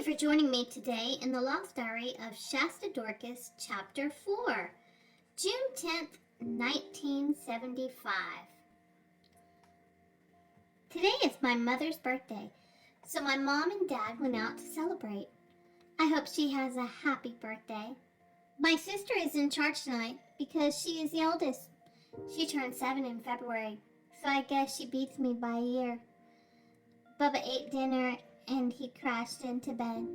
for joining me today in the Lost Diary of Shasta Dorcas, Chapter 4, June 10th, 1975. Today is my mother's birthday, so my mom and dad went out to celebrate. I hope she has a happy birthday. My sister is in charge tonight because she is the oldest. She turned 7 in February, so I guess she beats me by a year. Bubba ate dinner and he crashed into bed.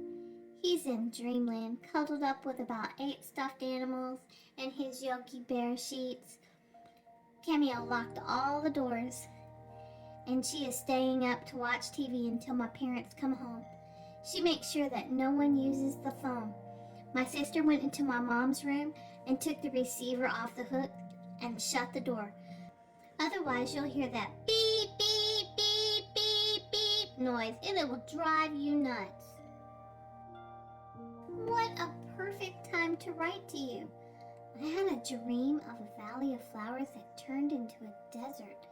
He's in dreamland, cuddled up with about 8 stuffed animals and his Yogi Bear sheets. Camille locked all the doors, and she is staying up to watch TV until my parents come home. She makes sure that no one uses the phone. My sister went into my mom's room and took the receiver off the hook and shut the door. Otherwise, you'll hear that beep, beep, beep, beep, beep noise, and it will drive you nuts. What a perfect time to write to you. I had a dream of a valley of flowers that turned into a desert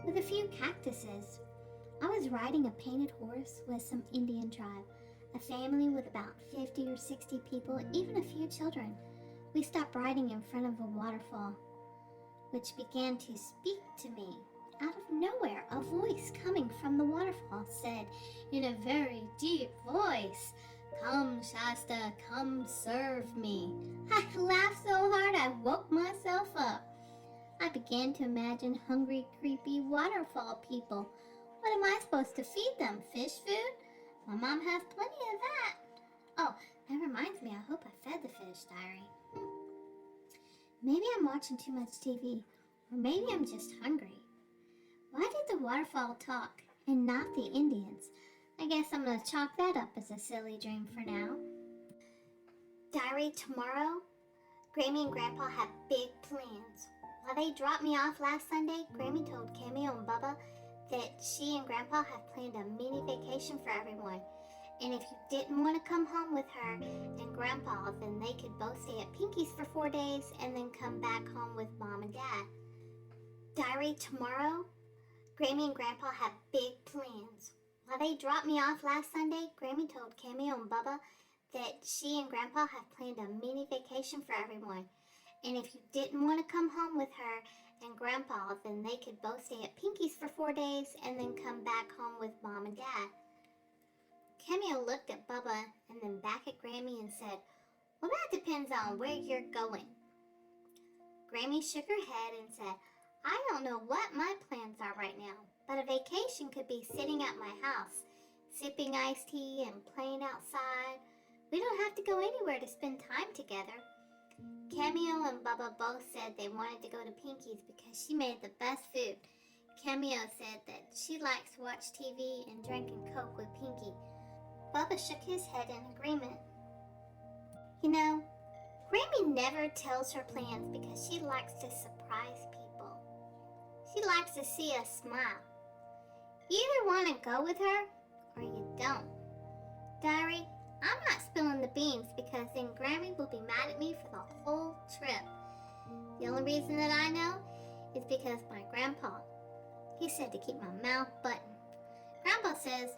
with a few cactuses. I was riding a painted horse with some Indian tribe, a family with about 50 or 60 people, even a few children. We stopped riding in front of a waterfall, which began to speak to me. Out of nowhere, a voice coming from the waterfall said in a very deep voice, "Come, Shasta, come serve me." I laughed so hard I woke myself up. I began to imagine hungry, creepy waterfall people. What am I supposed to feed them? Fish food? My mom has plenty of that. Oh, that reminds me, I hope I fed the fish, Diary. Maybe I'm watching too much TV, or maybe I'm just hungry. Why did the waterfall talk and not the Indians? I guess I'm going to chalk that up as a silly dream for now. Diary, tomorrow, Grammy and Grandpa have big plans. While they dropped me off last Sunday, Grammy told Camille and Bubba that she and Grandpa have planned a mini vacation for everyone. And if you didn't want to come home with her and Grandpa, then they could both stay at Pinky's for 4 days and then come back home with Mom and Dad. Diary, tomorrow, Grammy and Grandpa have big plans. While they dropped me off last Sunday, Grammy told Camille and Bubba that she and Grandpa have planned a mini vacation for everyone. And if you didn't want to come home with her and Grandpa, then they could both stay at Pinky's for 4 days and then come back home with Mom and Dad. Camille looked at Bubba and then back at Grammy and said, "Well, that depends on where you're going." Grammy shook her head and said, "I don't know what my plans are right now, but a vacation could be sitting at my house, sipping iced tea and playing outside. We don't have to go anywhere to spend time together." Camille and Bubba both said they wanted to go to Pinky's because she made the best food. Camille said that she likes to watch TV and drinking Coke with Pinky. Bubba shook his head in agreement. You know, Grammy never tells her plans because she likes to surprise people. She likes to see us smile. You either want to go with her or you don't. Diary, I'm not spilling the beans because then Grammy will be mad at me for the whole trip. The only reason that I know is because my grandpa. He said to keep my mouth buttoned. Grandpa says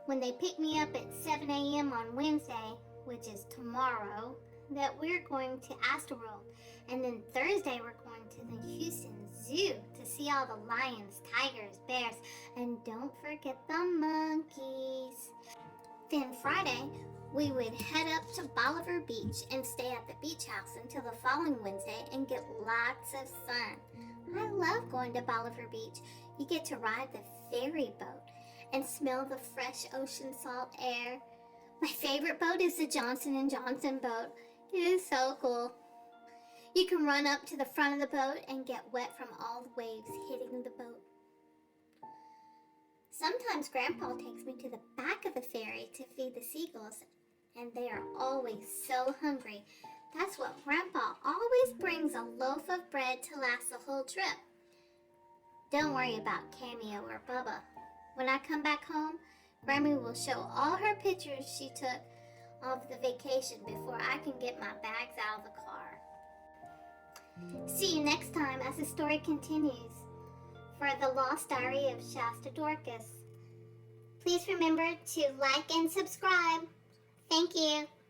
when they pick me up at 7 a.m. on Wednesday, which is tomorrow, that we're going to Astroworld. And then Thursday we're going to the Houston Zoo to see all the lions, tigers, bears, and don't forget the monkeys. Then Friday, we would head up to Bolivar Beach and stay at the beach house until the following Wednesday and get lots of sun. I love going to Bolivar Beach. You get to ride the ferry boat and smell the fresh ocean salt air. My favorite boat is the Johnson & Johnson boat. It is so cool. You can run up to the front of the boat and get wet from all the waves hitting the boat. Sometimes Grandpa takes me to the back of the ferry to feed the seagulls, and they are always so hungry. That's what Grandpa always brings, a loaf of bread to last the whole trip. Don't worry about Cameo or Bubba. When I come back home, Grammy will show all her pictures she took of the vacation before I can get my bags out of the car. See you next time as the story continues for The Lost Diary of Shasta Dorcas. Please remember to like and subscribe. Thank you.